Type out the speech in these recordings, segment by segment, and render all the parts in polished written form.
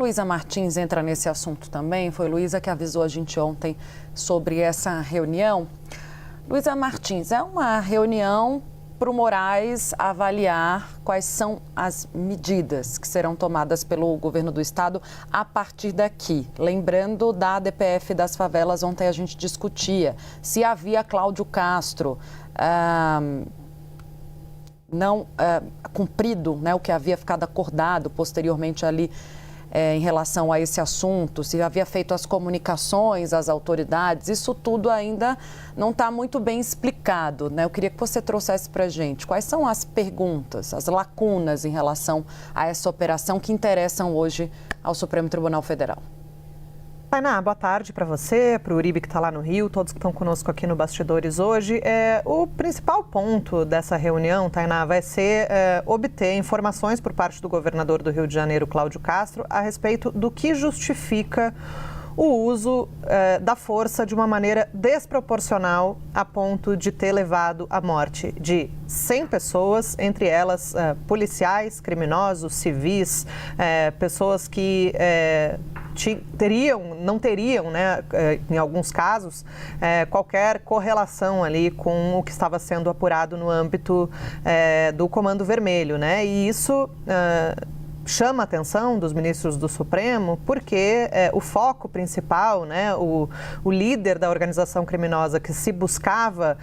Luísa Martins entra nesse assunto também. Foi Luísa que avisou a gente ontem sobre essa reunião. Luísa Martins, é uma reunião para o Moraes avaliar quais são as medidas que serão tomadas pelo governo do estado a partir daqui. Lembrando da DPF das favelas, ontem a gente discutia se havia Cláudio Castro não cumprido, né, o que havia ficado acordado posteriormente ali em relação a esse assunto, se havia feito as comunicações às autoridades. Isso tudo ainda não está muito bem explicado, né? Eu queria que você trouxesse para a gente quais são as perguntas, as lacunas em relação a essa operação que interessam hoje ao Supremo Tribunal Federal. Tainá, boa tarde para você, para o Uribe que está lá no Rio, todos que estão conosco aqui no Bastidores hoje. O principal ponto dessa reunião, Tainá, vai ser obter informações por parte do governador do Rio de Janeiro, Cláudio Castro, a respeito do que justifica o uso da força de uma maneira desproporcional a ponto de ter levado à morte de 100 pessoas, entre elas policiais, criminosos, civis, pessoas que não teriam, né, em alguns casos, qualquer correlação ali com o que estava sendo apurado no âmbito do Comando Vermelho, né? E isso chama a atenção dos ministros do Supremo porque o foco principal, né, o líder da organização criminosa que se buscava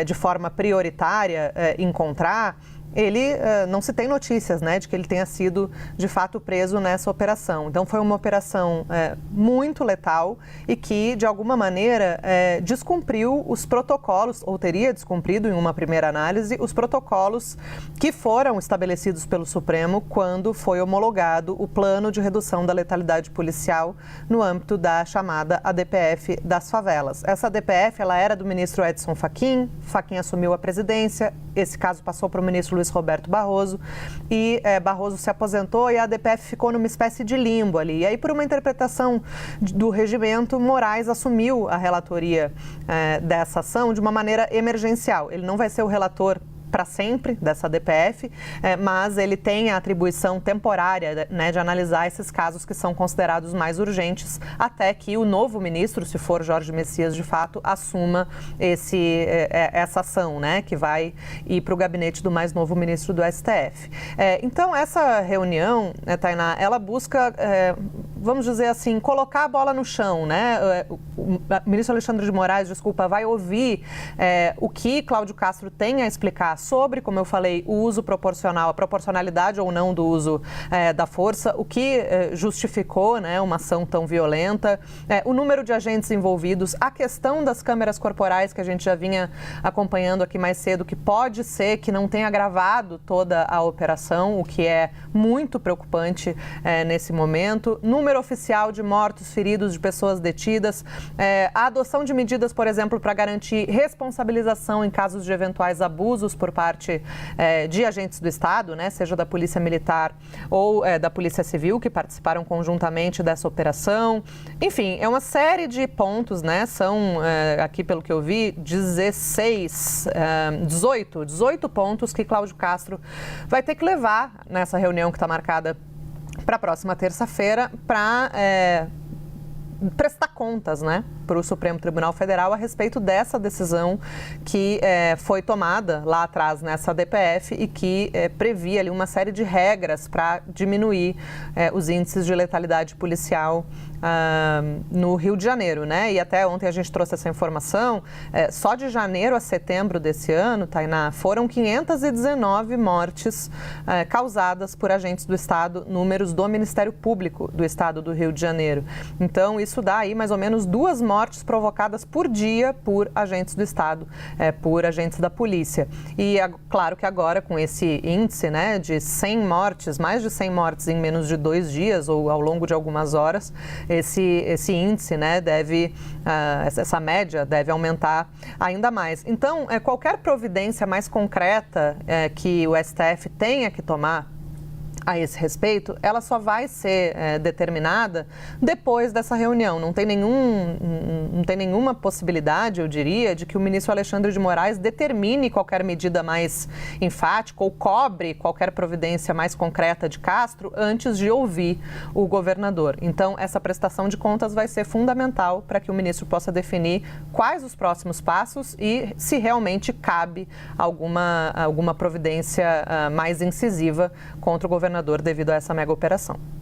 de forma prioritária encontrar, ele não se tem notícias, né, de que ele tenha sido de fato preso nessa operação. Então foi uma operação muito letal e que de alguma maneira descumpriu os protocolos, ou teria descumprido em uma primeira análise, os protocolos que foram estabelecidos pelo Supremo quando foi homologado o plano de redução da letalidade policial no âmbito da chamada ADPF das favelas. Essa ADPF, ela era do ministro Edson Fachin assumiu a presidência, esse caso passou para o ministro Luiz Roberto Barroso e Barroso se aposentou e a ADPF ficou numa espécie de limbo ali. E aí, por uma interpretação do regimento, Moraes assumiu a relatoria dessa ação de uma maneira emergencial. Ele não vai ser o relator para sempre dessa DPF, mas ele tem a atribuição temporária, né, de analisar esses casos que são considerados mais urgentes até que o novo ministro, se for Jorge Messias de fato, assuma essa ação, né, que vai ir para o gabinete do mais novo ministro do STF. Então, essa reunião, Tainá, ela busca, vamos dizer assim, colocar a bola no chão, né? O ministro Alexandre de Moraes, vai ouvir o que Cláudio Castro tem a explicar sobre, como eu falei, o uso proporcional, a proporcionalidade ou não do uso da força, o que justificou, né, uma ação tão violenta, o número de agentes envolvidos, a questão das câmeras corporais que a gente já vinha acompanhando aqui mais cedo, que pode ser que não tenha agravado toda a operação, o que é muito preocupante nesse momento, número oficial de mortos, feridos, de pessoas detidas, a adoção de medidas, por exemplo, para garantir responsabilização em casos de eventuais abusos por parte de agentes do Estado, né, seja da Polícia Militar ou da Polícia Civil, que participaram conjuntamente dessa operação. Enfim, é uma série de pontos, né, são, aqui pelo que eu vi, 18 pontos que Cláudio Castro vai ter que levar nessa reunião que está marcada para a próxima terça-feira para prestar contas, né, para o Supremo Tribunal Federal a respeito dessa decisão que foi tomada lá atrás nessa DPF e que previa ali uma série de regras para diminuir os índices de letalidade policial no Rio de Janeiro, né? E até ontem a gente trouxe essa informação, só de janeiro a setembro desse ano, Tainá, foram 519 mortes causadas por agentes do Estado, números do Ministério Público do Estado do Rio de Janeiro. Então, isso dá aí mais ou menos 2 mortes provocadas por dia por agentes do Estado, por agentes da polícia. E claro que agora, com esse índice, né, de 100 mortes, mais de 100 mortes em menos de 2 dias ou ao longo de algumas horas, esse índice, né, essa média deve aumentar ainda mais. Então, qualquer providência mais concreta que o STF tenha que tomar a esse respeito, ela só vai ser determinada depois dessa reunião. Não tem nenhuma possibilidade, eu diria, de que o ministro Alexandre de Moraes determine qualquer medida mais enfática ou cobre qualquer providência mais concreta de Castro antes de ouvir o governador. Então, essa prestação de contas vai ser fundamental para que o ministro possa definir quais os próximos passos e se realmente cabe alguma providência mais incisiva contra o governador devido a essa mega operação.